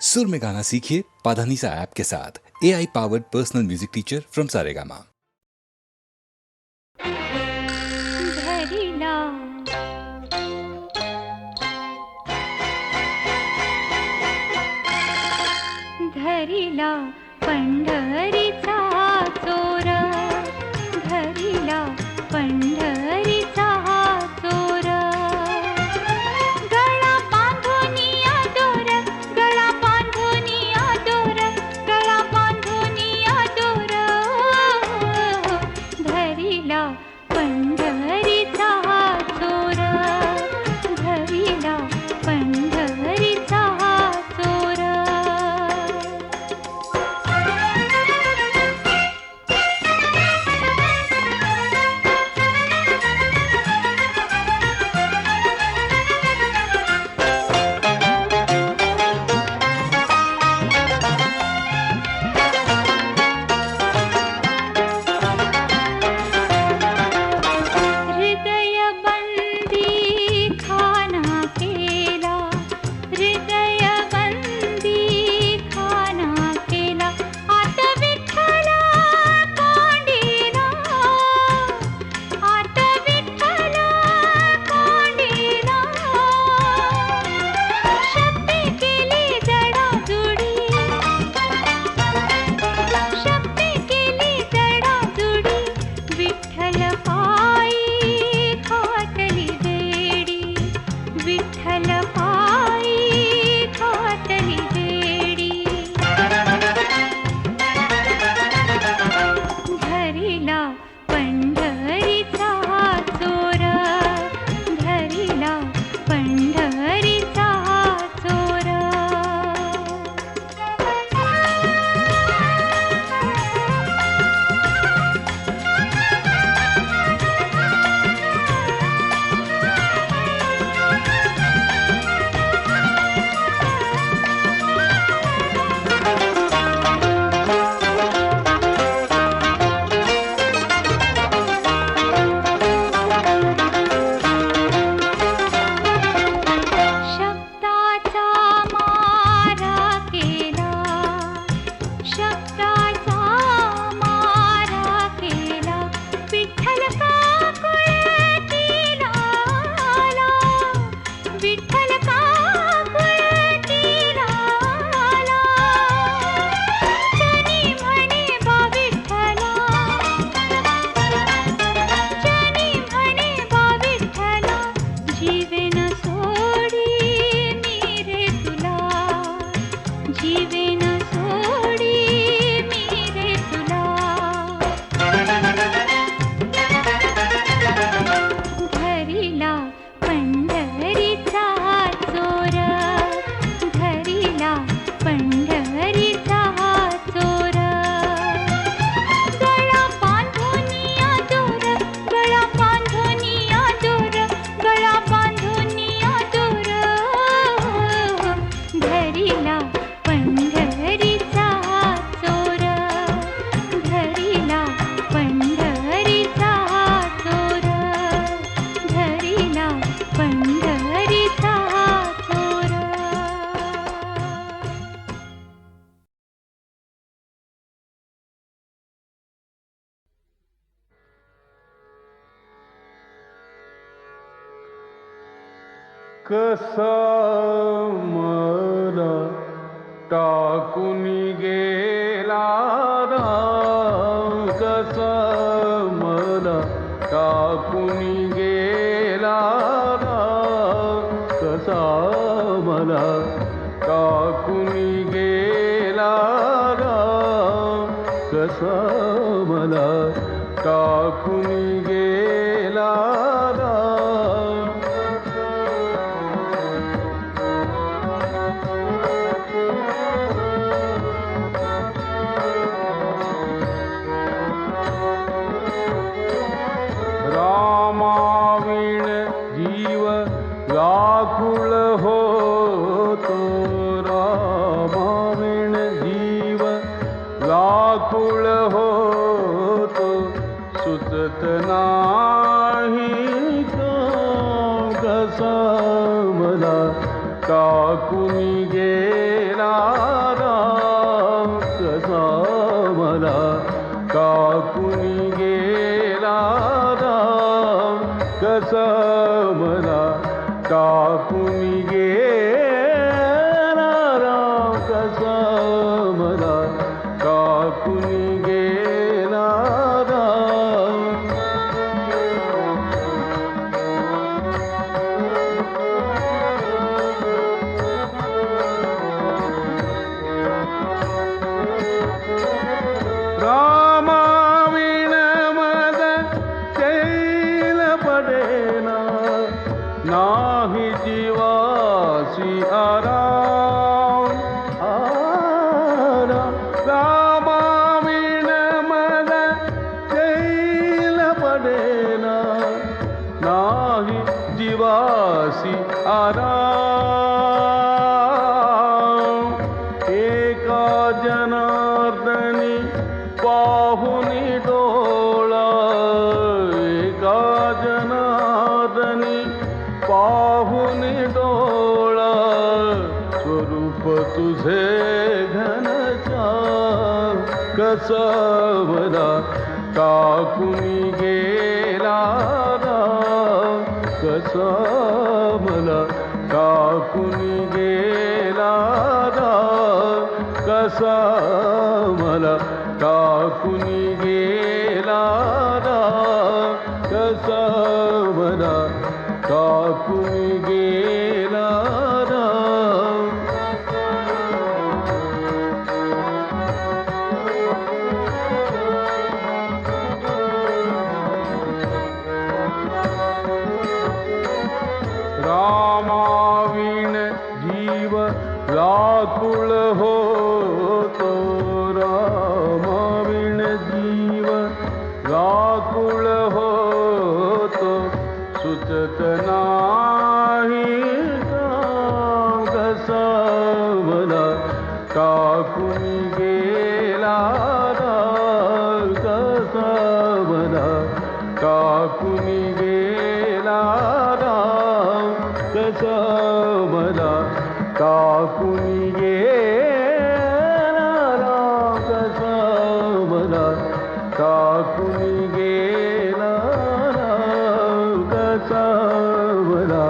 सुर में गाना सीखिए पाधानीसा ऐप के साथ। AI powered personal music teacher from Saregama. धरिला पंढरीचा चोर, धरिला पंढरीचा चोर, गळा बांधुनिया दोर, गळा बांधुनिया दोर, गळा बांधुनिया दोर, धरिला पंढरीचा चोर, धरिला पंढरीचा चोर. कसा मला टाकून गेला राम, कसा मला टाकून गेला राम, कसा मला टाकून गेला राम, कसा मला टाकून गेला राम. रामाविण जीव व्याकुळ होतो, रामाविण जीव व्याकुळ होतो, सुचत ना गेला राम कसा मला टाकून गेला राम कसा मला टाकून गेला राम कसा मला टाकून गेला राम रामाविण मद चैल पडेना नाही जीवासी आराम रामाविण मद चैल पडेना नाही जीवासी आराम एका जनार्दनी पाहुनी डोळा एका जनार्दनी पाहुनी डोळा स्वरूप तुझे घनश्याम कसा मला टाकून गेला राम कसा मला टाकून गेला राम कसा मला टाकून गेला राम कसा मला टाकून गेला राम रामाविण जीव व्याकुळ होतो रामाविण जीव व्याकुळ होतो सुचत नाही राम कसा मला टाकून गेला राम कसा मला टाकून गेला राम कसा मला टाकून गेला राम कसा मला टाकून गेला राम कसा मला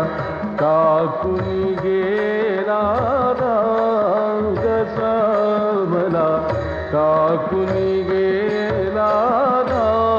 टाकून गेला राम कसा मला टाकून गेला राम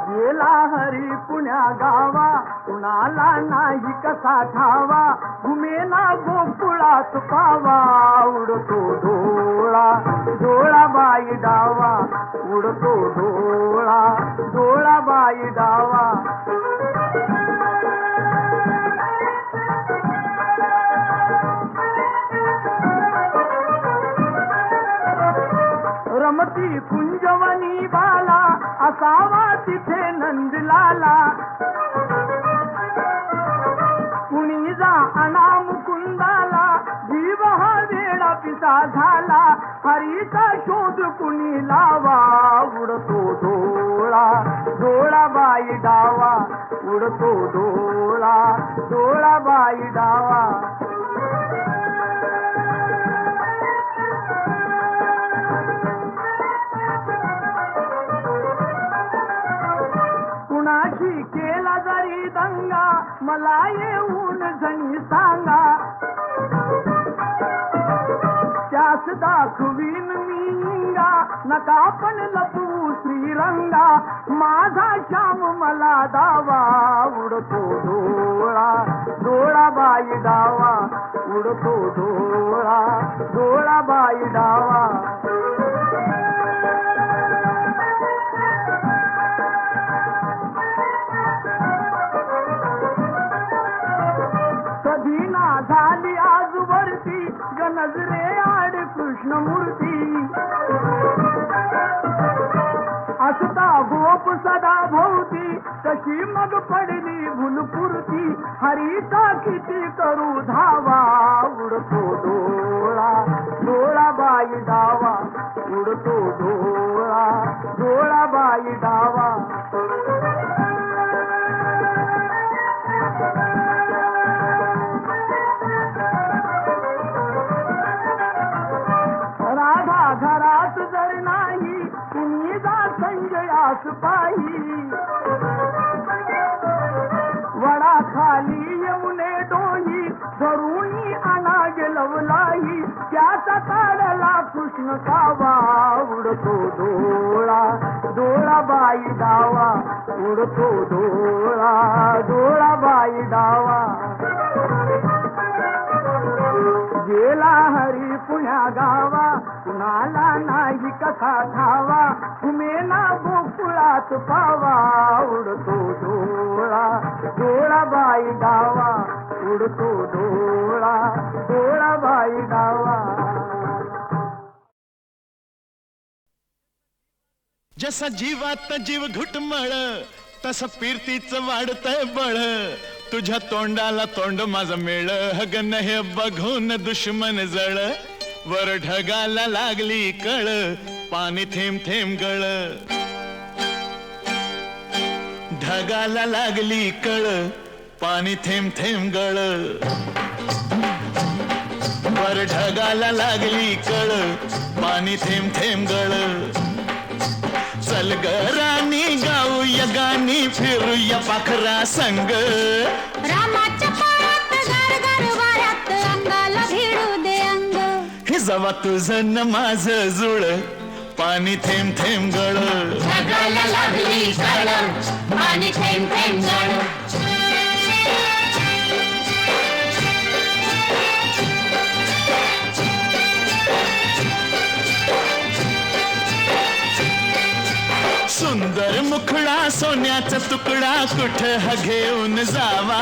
गेला हरी पुण्या गावा कुणाला नाही कसा ठावा घुमेला गोकुळात पावा उडतो डोळा डोळा बाई डावा उडतो डोळा डोळा बाई डावा रमती कुंजवनी बाला असावा तिथे नंदलाला कुणी जा अना मुकुंदाला जीव हा वेळा पिता झाला हरीचा शोध कुणी लावा उडतो डोळा डोळा बाई डावा उडतो डोळा डोळा बाई डावा कुणाशी केला जरी दंगा मला येऊन जणी सांगा त्यास दाखवीन मी इंगा नका पण लपवू श्रीरंगा माझा श्याम मला दावा उडतो डोळा डोळा बाई डावा उडतो डोळा डोळा बाई डावा कधी ना झाली आजवरती नजरे आड कृष्णमूर्ती असता गोप सदा भोवती कशी मग पडली भुलपुरती हरीचा किती करू धावा उडतो डोळा डोळा बाई डावा उडतो डोळा डोळा बाई डावा राधा घरात जर नाही तुम्ही जा संजयास पाही वडा खाली येऊने डोही धरुणी आणा गेलवलाही त्याचा काढला कृष्ण कावा उडतो डोळा डोळा बाई डावा उडतो डोळा डोळा बाई डावा गेला हरी पुण्या गावा कुणाला नाही कसा धावा उमेना गोकुळात पावा उडतो डोळा डोळा बाई डावा उडतो डोळा डोळा बाई डावा जसा जीवात जीव घुटमळ तसं फिरतीच वाढतंय बळ तुझ्या तोंडाला तोंड माझं मेळ हगन हे बघून दुश्मन जळ वर ढगाला लागली कळ पाणी थेंब थेंब गळ ढगाला लागली कळ पाणी थेंब थेंब गळ वर ढगाला लागली कळ पाणी थेंब थेंब गळ चल ग राणी गाऊया गाणी फिरूया पाखरा संग रामाच्या पायात गार गार वाऱ्यात अंगाला भिडू दे अंग हे जवा तुझं न माझं जुळ पाणी थेंब थेंब गळ ढगाला लागली कळ पाणी थेंब थेंब गळ सुंदर मुखडा सोन्याचा तुकडा कुठ हा घेऊन जावा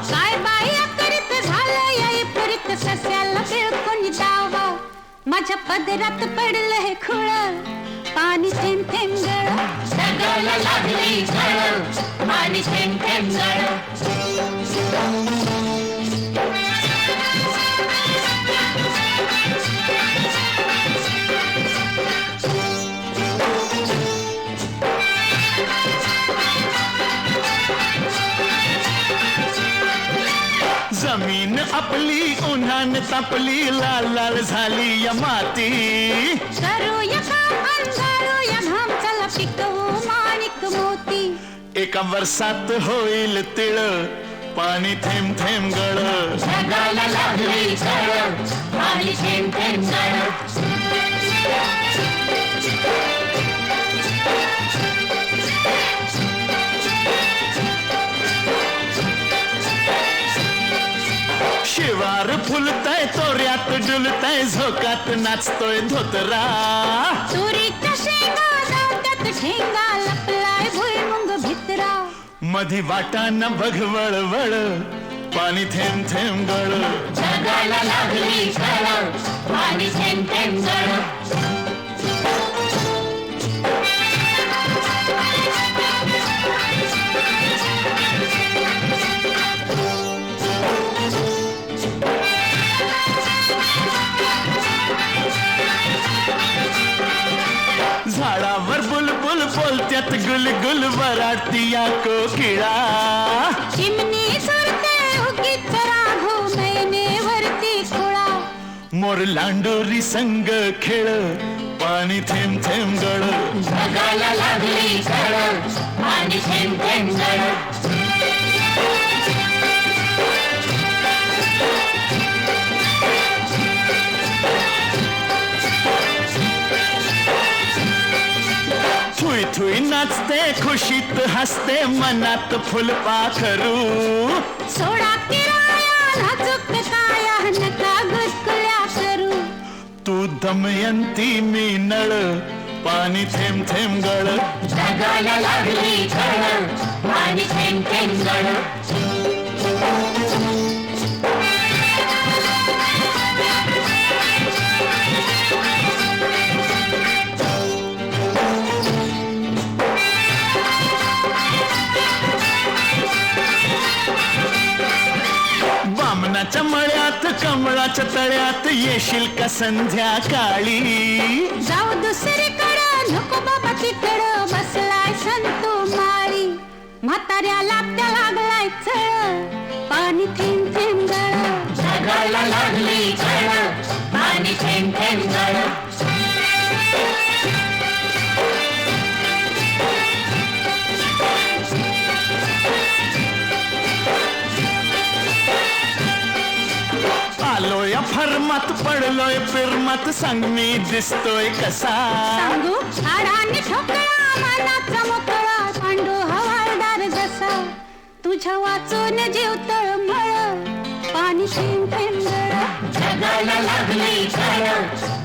काय बाई करीत झालं याई परीत सस्याला बिळकून जावा माझ्या पदरात पडलं हे खुळ पाणी थेंब थेंब गळ ढगाला लागली कळ पाणी थेंब थेंब गळ जमीन आपली उन्हान तापली लाल लाल झाली या माती करूया काम अंधारूया घाम चला पिकवू माणिक मोती एका वर्षात होईल तिळ पाणी थेंब थेंब गळ ढगाला लागली कळ पाणी थेंब थेंब गळ शिवार फुलतय तोऱ्यात डुलतय झोकात नाचतोय धोतरा तुरीच्या शेंगा जात्यात ठेंगा लपलाय भुईमुंग भितरा मधी वाटाना बघ वळवळ पाणी थेंब थेंब गळ ढगाला लागली कळ पाणी थेंब थेंब गळ झाडावर बुलबुल बोलत्यात गुलगुल वराडती या कोकिळा चिमणी सुरते उगीच राघू नयनेवरती खुळा मोर लांडोरी संग खेळ पाणी थेंब थेंब गळ ढगाला लागली कळ पाणी थेंब थेंब गळ थुई थुई नाचते खुशीत हसते मनात फुलपाखरू सोडा किराया नाजूक काया नका गुसकुल्या करू तू दमयंती मी नळ पाणी थेंब थेंब गळ ढगाला लागली कळ पाणी थेंब थेंब गळ पानाच्या मळ्यात कमळाच्या तळ्यात येशील का संध्याकाळी? जाऊ दुसरीकडं नको बाबा तिकडं बसलाय संतू माळी. म्हाताऱ्याला त्या लागलाय चळ पाणी थेंब थेंब गळ. जगाला लागली कळ पाणी थेंब थेंब गळ. आलोय फर्मात पडलोय फिरमात सांग मी दिसतोय कसा? सांगू हाडाने ठोकळा मनाचा मोकळा पांडू हवालदार जसा. तुझ्या वाचून जीव तळमळ पाणी थेंब थेंब गळ. जगाला लागली कळ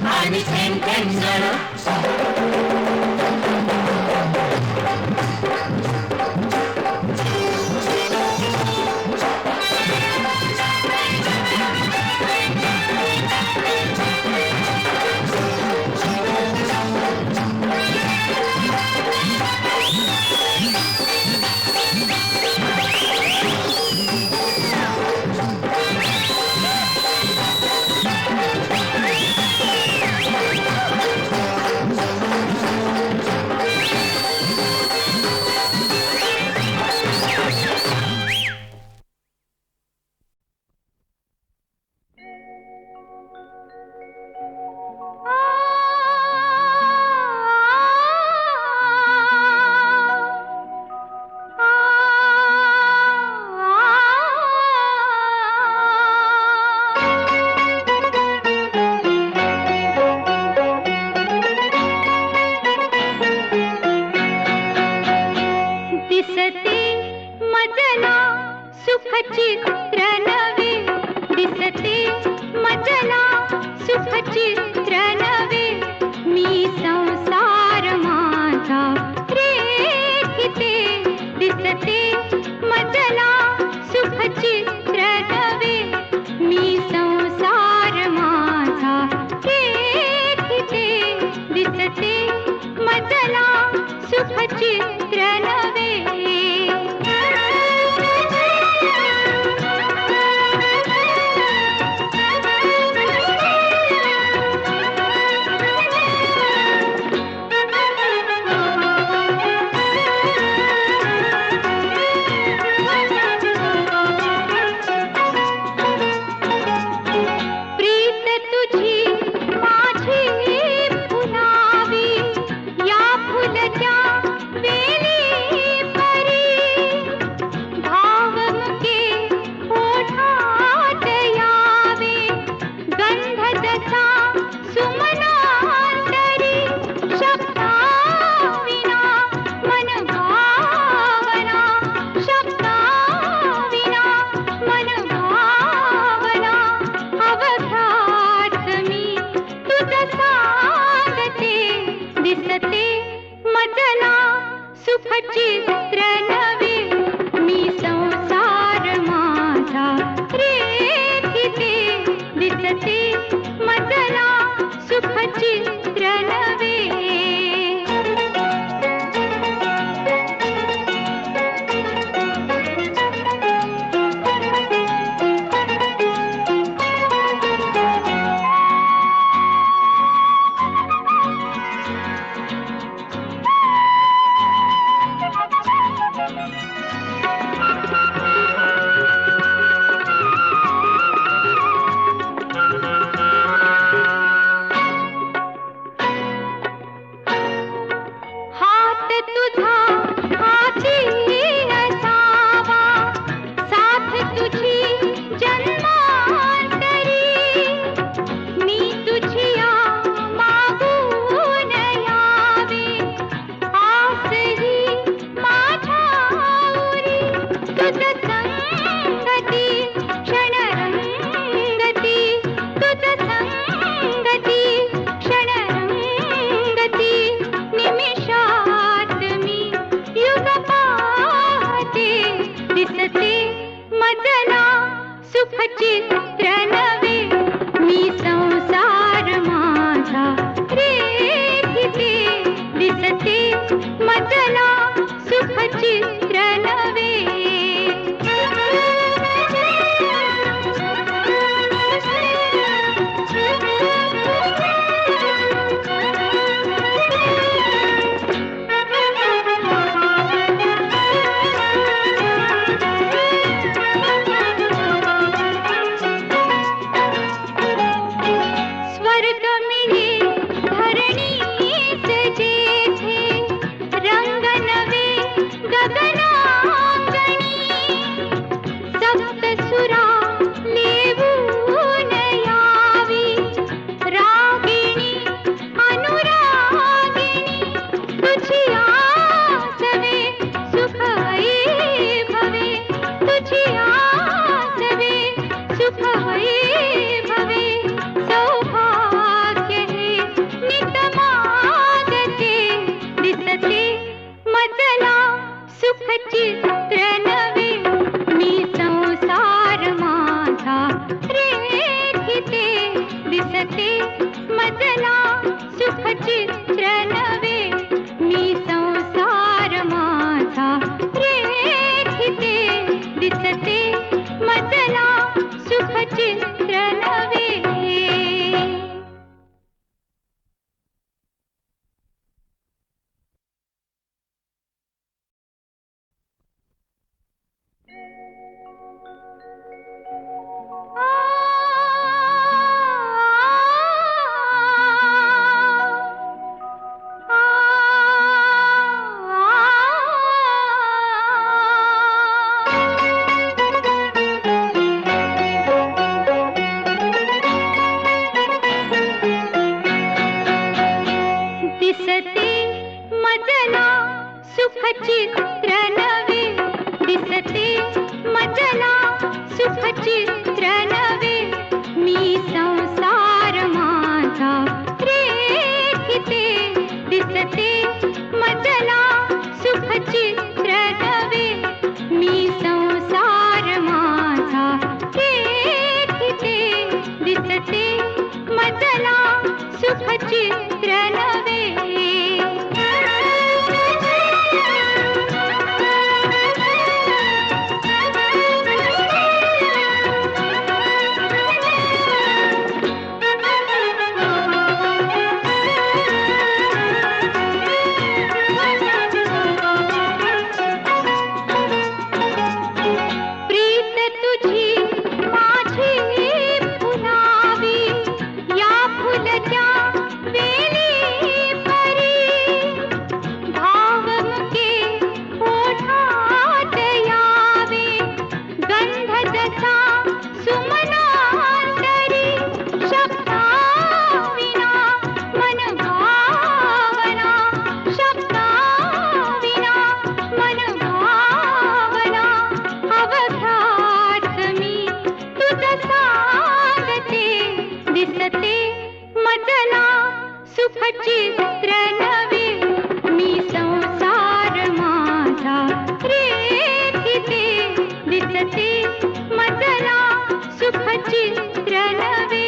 पाणी थेंब थेंब गळ. चित्र नवे मी संसार माझा रेखिते दिसते मजला सुख चित्र नवे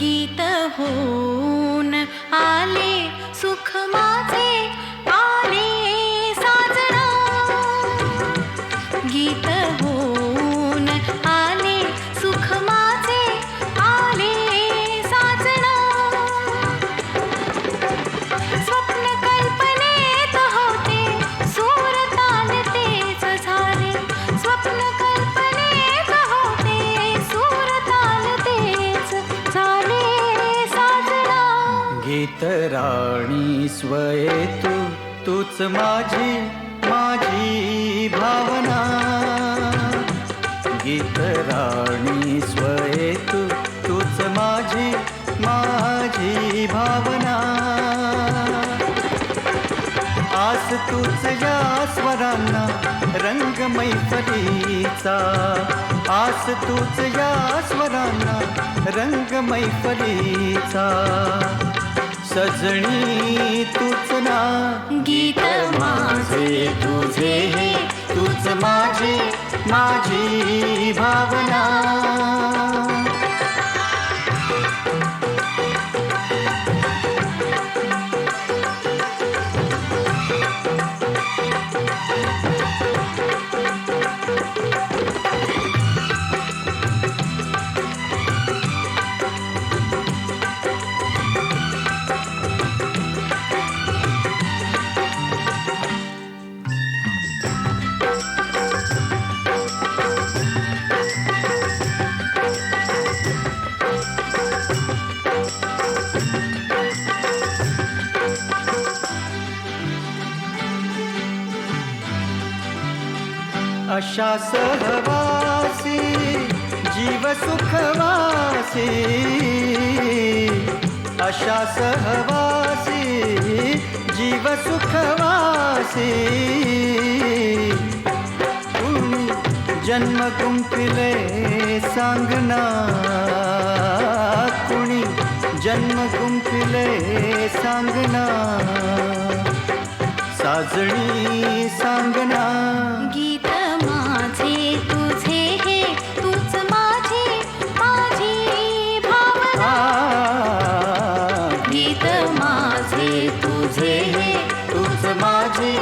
गीत होऊन आले सुख माझे आले साजना गीत होऊन आले सुख माझे आले साजना स्वप्न कल्पनेत होते सूर ताल तेच झाले स्वप्न कल्पनेत होते सूर ताल तेच झाले साजना गीत राणी स्वये तूच माझी माझी भावना गीत राणी स्वये तूच माझी माझी भावना आस तूच या स्वरांना रंग मैफलीचा आस तूच या स्वरांना रंग मैफलीचा सजणी तूच ना गीत माझे तुझे हे तूच माझी माझी भावना अशा सहवासी जीव सुखवासी, अशा सहवासी जीव सुखवासी, कुणी जन्म गुंफिले सांगना, कुणी जन्म गुंफिले सांगना, साजणी सांगना. गीत माझे तुझे हे तूच माझी माझी भावना. गीत माझे तुझे हे तूच माझी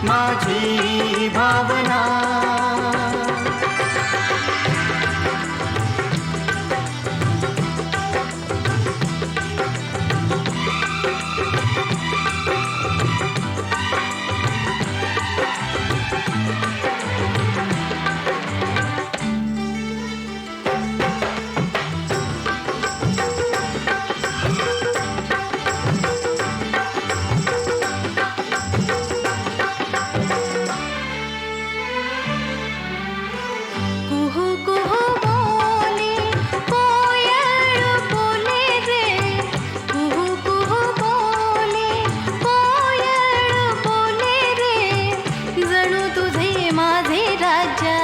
माझी भावना. कुहू कुहू बोले कोयल बोले रे, कुहू कुहू बोले कोयल बोले रे, जणू तुझे माझे राजा.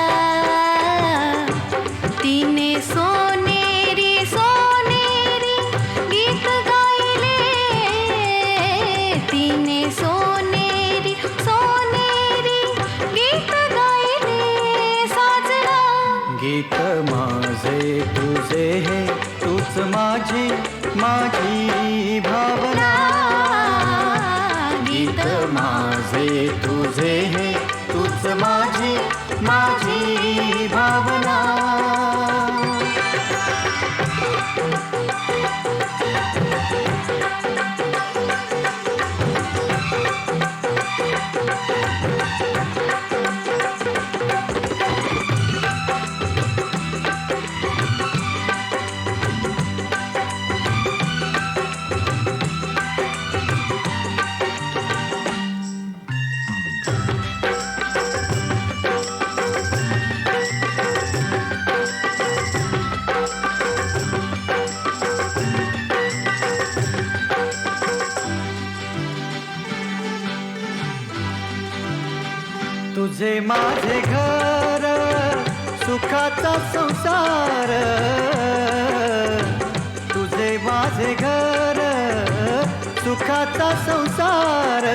तिने सोनेरी सोनेरी गीत गायले, तिने सोनेरी सोनेरी गीत गायले साजना. गीत माझे तुझे हे तूच माझी माझी भावना. गीत माझे तुझे हे तूच माझी माझी भावना. तुझे माझे घर सुखाचा संसार, तुझे माझे घर सुखाचा संसार.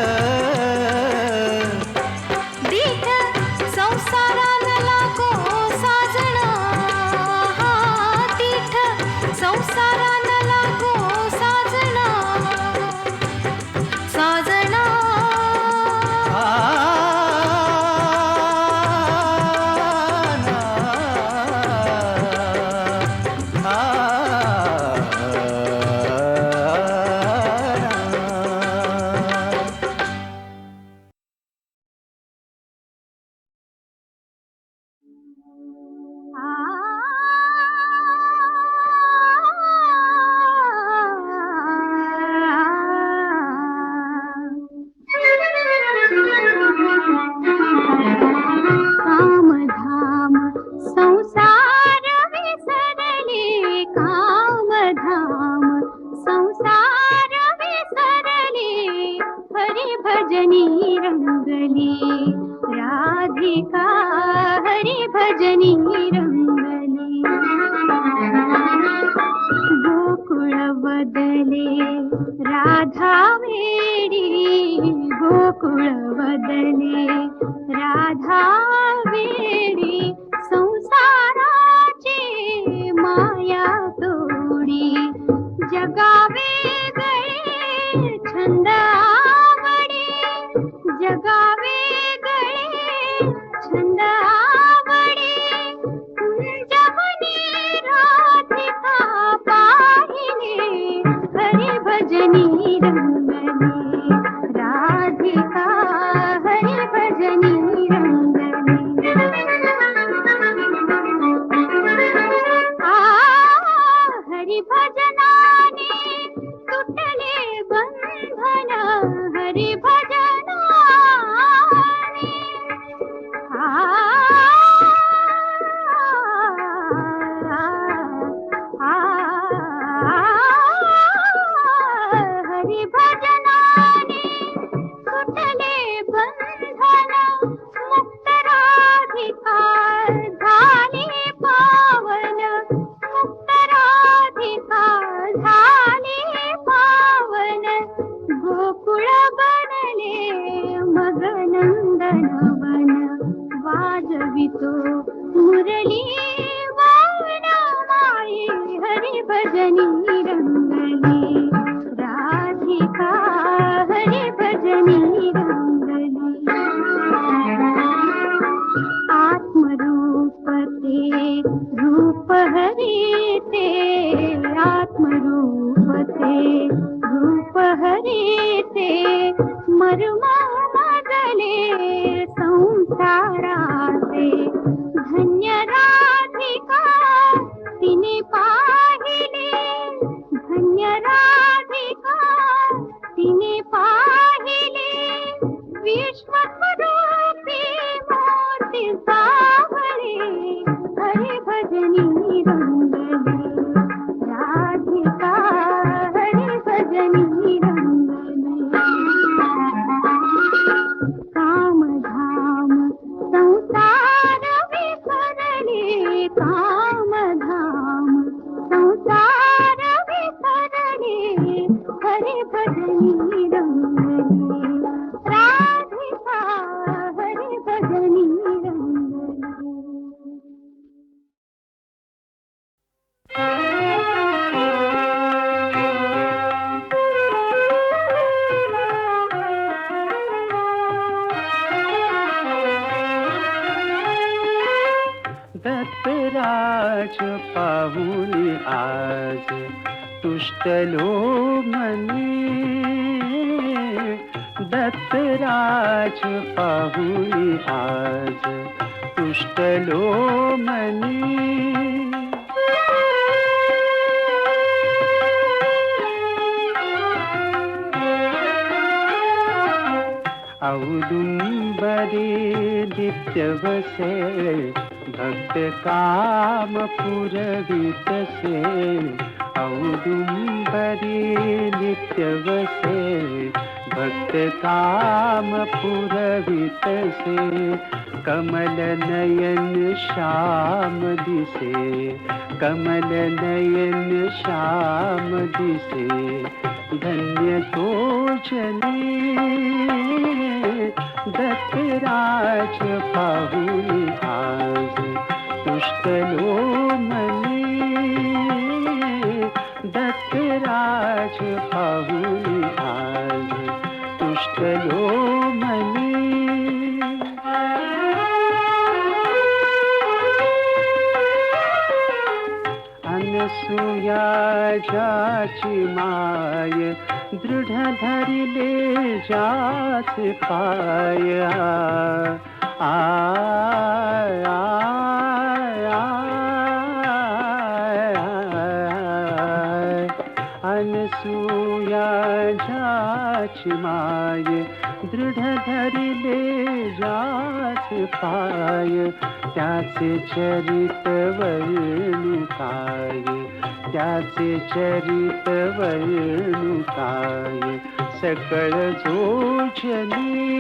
दीठ संसाराला लागो साजना, हा दीठ संसाराला लागो साजना साजना. कामधाम संसार विसरले, कामधाम संसार विसरले, हरी भजनी रंगली राधिका, हरी भजनी रंगली. गोकुळ बदले राधा वेडी, गोकुळ बदले राधा वेडी, संसाराची माया तोडी, जगावे गळे छंद आवडी, जगावे गळे छंद आवडी. कुंजवनी राधिका पाहिले, हरी भजनी रंगली राधिका, हरी भजनी रंगली. हरी भजनाने तुटले बंधन, हरी भजनाने भजनी रंगली राधिका हरी भजनी रंगली आत्मरूप ते रूप हरी ते आत्मरूप ते रूप हरी ते मर्मा मजले संसाराचे धन्य राधिका तिने पाहिले धन्य राधिका तिने पाहिले विश्वस्वरूपी मोती सावळे हरी भजनी रंगली राधिका हरी भजनी रंगली कामधाम संसार विसरले कामधाम संसार विसरले हरी भजनी रंगली राधिका हरी भजनी रंगली दत्तराज पाहुनी आज तुष्टलो मनी दत्तराज पाहुनी आज तुष्टलो मनी औदुंबरी नित्यवसे भक्त काम पुरवितसे औदुंबरी नित्यवसे भक्त काम पुरवितसे कमल नयन श्याम दिसे कमल नयन श्याम दिसे धन्य तो जनी दत्तराज पाहुनी आज तुष्टलो मनी दत्तराज पाहुनी आज तुष्टलो मनी अनसूया जाची माय दृढ धरिले जास पाया अनसूया जाची माय दृढ धरिले जास पाय त्याचे चरित वर्णू काय त्याचे चरित वर्णू काय सकळ जोजनी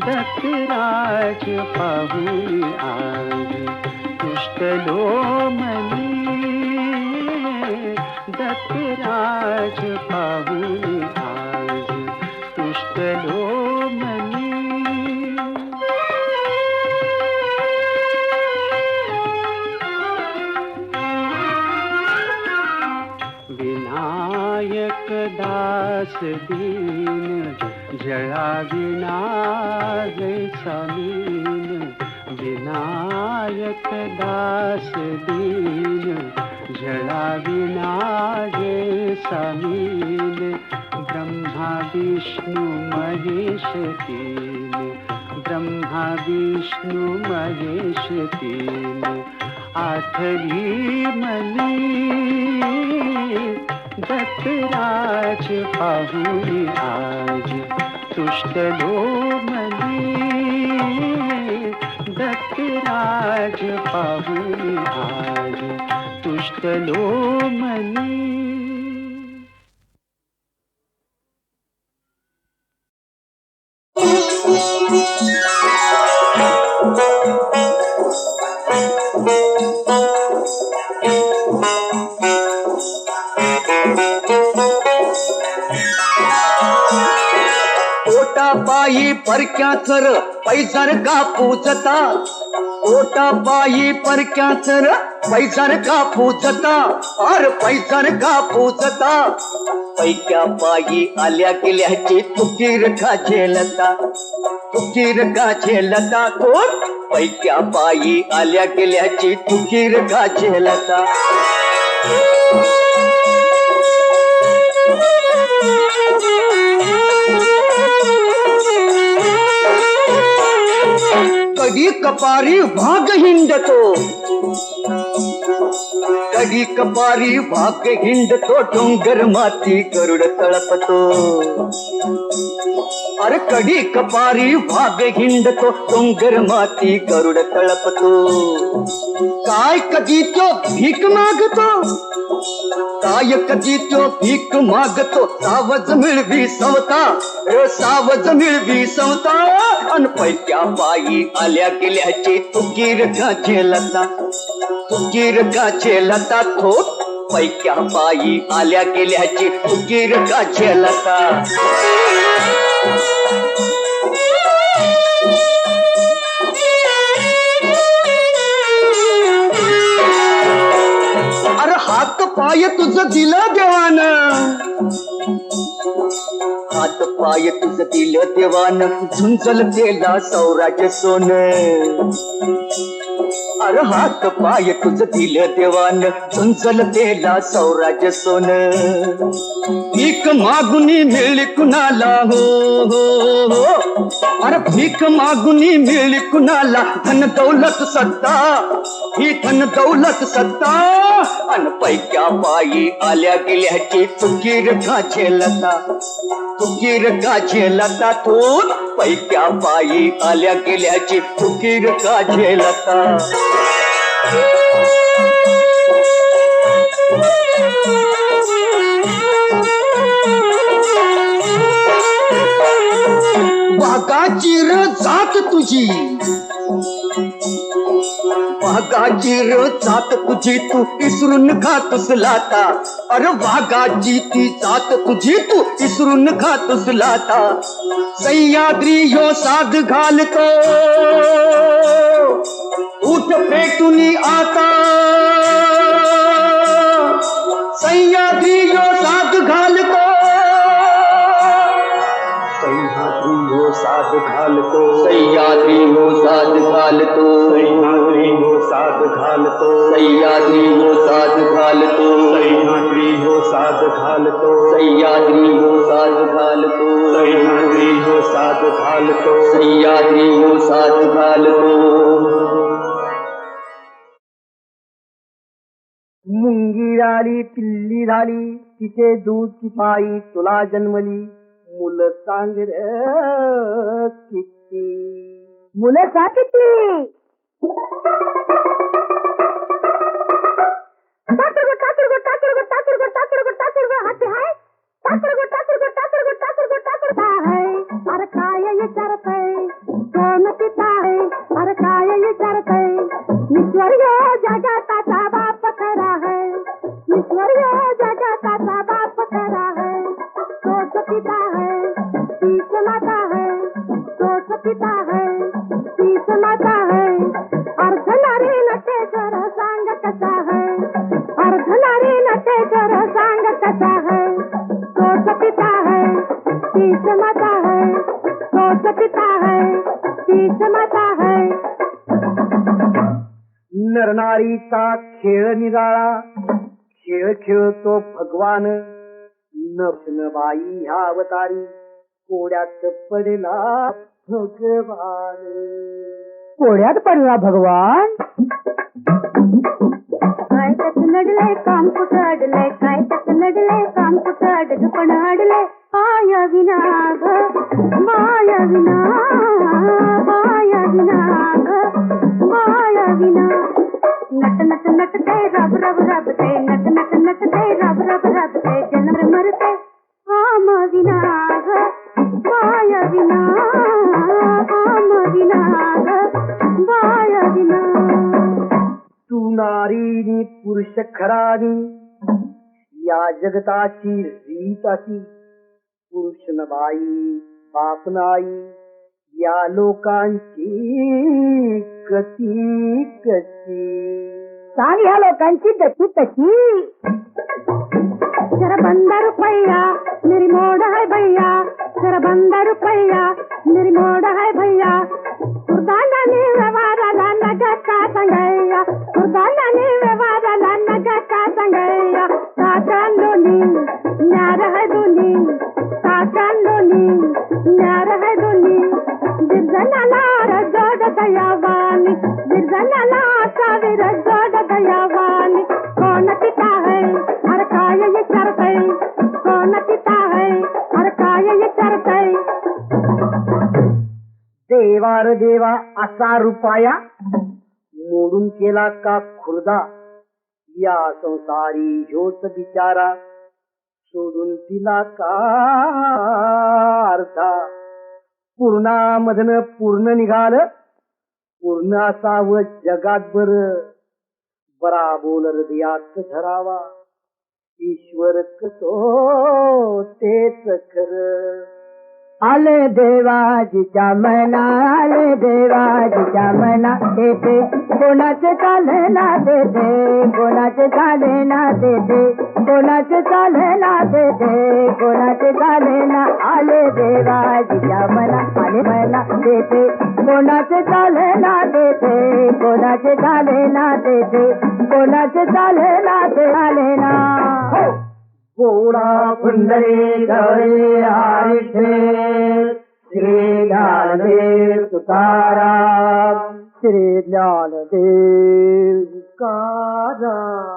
दत्तराज पाहुनी आज तुष्टलो मनी दत्तराज पाहुनी आज तुष्टलो मनी विनायक दास दीन जळा विना जैसा मीन विनायक दास दीन जळा विना जैसा मीन ब्रह्मा विष्णु महेश तीन ब्रह्मा विष्णु महेश तीन आठवी मनी दत्तराज पाहुनी आज तुष्टलो मनी दत्तराज पाहुनी आज तुष्टलो मनी पायी परक्याच र पैजर का पूजता ओटा पायी परक्याच र पैजण कापू जता अर पैजण कापू जता पैक्या पायी आल्या गेल्याची तुकीर का झेलता तुकीर का झेलता कोण पैक्या पायी आल्या गेल्याची तुकीर का झेलता कधी कपारी भाग हिंडतो कधी कपारी भाग हिंडतो डोंगर माती गरुड तळपतो अरे कधी कपारी भाग हिंडतो डोंगर माती गरुड तळपतो काय कधी तो भीक मागतो काय कधी तो भीक मागतो सावज मिळवी सवता सावज मिळवी सवता अन पैक्या पायी आल्या गेल्याची तुकीर का झेलता तुकीर का झेलता थोत पैक्या पायी आल्या गेल्याची तुकीर का झेलता अरे हात पाय तुझं दिलं देवानं हात पाय तुझं दिलं देवानं झुंजल तेला सौराज सोन अरे हात पाय तुझं दिलं देवानं झुंजल तेला सौराज सोन भीक मागुनी मिळली कुणाला हो हो हो अरे भीक मागुनी मिळली कुणाला धन दौलत सत्ता ही धन दौलत सत्ता अन पैक्या पायी आल्या गेल्याची तुकीर का झेलता तुकीर का झेलता तू पैक्या पायी आल्या गेल्याची तुकीर का झेलता वाघाची र जात तुझी वाघाची र जात तुझी तू इसरून खातोस लाता अरे वाघाची ती जात तुझी तू इसरून खातोस लाता सह्याद्री ह्यो साध घालतो उठ पेटुनी आता सह्याद्री ह्यो साध घालतो सह्याद्री ह्यो साध घालतो सह्याद्री ह्यो साध घालतो सह्याद्री ह्यो साध घालतो सह्याद्री ह्यो साध घालतो सह्याद्री ह्यो साध घालतो सह्याद्री ह्यो साध घालतो सह्याद्री ह्यो साध घालतो सह्याद्री ह्यो साध घालतो मुंगी आली पिल्ली झाली तिचे दूध ती पायी तुला जन्मली मुलं सांग रे किती मुलं सांग किती अरे काय विचारत आहे कोण पिता आहे अरे काय विचारत आहे ईश्वर जगताचा बाप खरा है ईश्वर जगताचा बाप खरा है तोच पिता है तीच माता है तोच पिता है तीच माता है अर्ध नारी नटेश्वर सांग कसा है अर्ध नारी नटेश्वर सांग कसा है तोच पिता है तीच माता है तोच पिता है तीच माता है नरनारीचा खेळ निराळा खेळ खेळतो भगवान नभनबाई ह्या अवतारी कोड्यात पडला भगवान कोड्यात पडला भगवान काय त्यात नडलंय काम कुठं अडलंय काय त्यात नडलंय काम कुठं अडलं पण अडलंय माया विना ग माया विना माया विना ग माया विना नट नट नटते रब रब रबते नट नट नटते रब रब रबते जन्म मरते आम विना ग माया विना आम विना ग माया विना तू नारीनी पुरुष खरानी या जगताची रीत अशी पुरुष न बाई बाप नाई या लोकांची कती कती सांग ह्या लोकांची गती तशी. जरा बंदा रुपया मेरी मोड़ है भैया, जरा बंदा रुपया मेरी मोड़ है भैया. कुर्बानी व्यवहाराला नगा का सांगैया, कुर्बानी व्यवहाराला नगा का सांगैया. काकांडोनी न्यार है दोन्ही, काकांडोनी न्यार है दोन्ही. बिरजनाला रजोड दयावानी, बिरजनाला सावीर जोड दयावानी. कोण पिता है हर काय विचारतय, कोण पिता है हर काय विचारतय. देवा र देवा असा रुपाया, मोडून केला का खुर्दा. या संसारी ह्योच बिचारा, सोडून दिला का अर्धा. पूर्णामधन पूर्ण निघालं, पूर्ण असावं जगात बर. बरा बोल हृदयात धरावा, ईश्वर कसो तेच खरं. आले देवाजीच्या मना, आले देवाजीच्या मना. देते कोणाचे चाले ना देते, कोणाचे चाले ना देते, कोणाचे चाले ना देते, कोणाचे चाले ना. आले देवाजीच्या मना, आले मना. देते कोणाचे चाले ना देते, कोणाचे चाले ना देते, कोणाचे चाले ना ते आले ना. गोडा पंढरी गौरी आरिठे, श्री ज्ञानदेव तुकाराम, श्री ज्ञानदेव तुकाराम.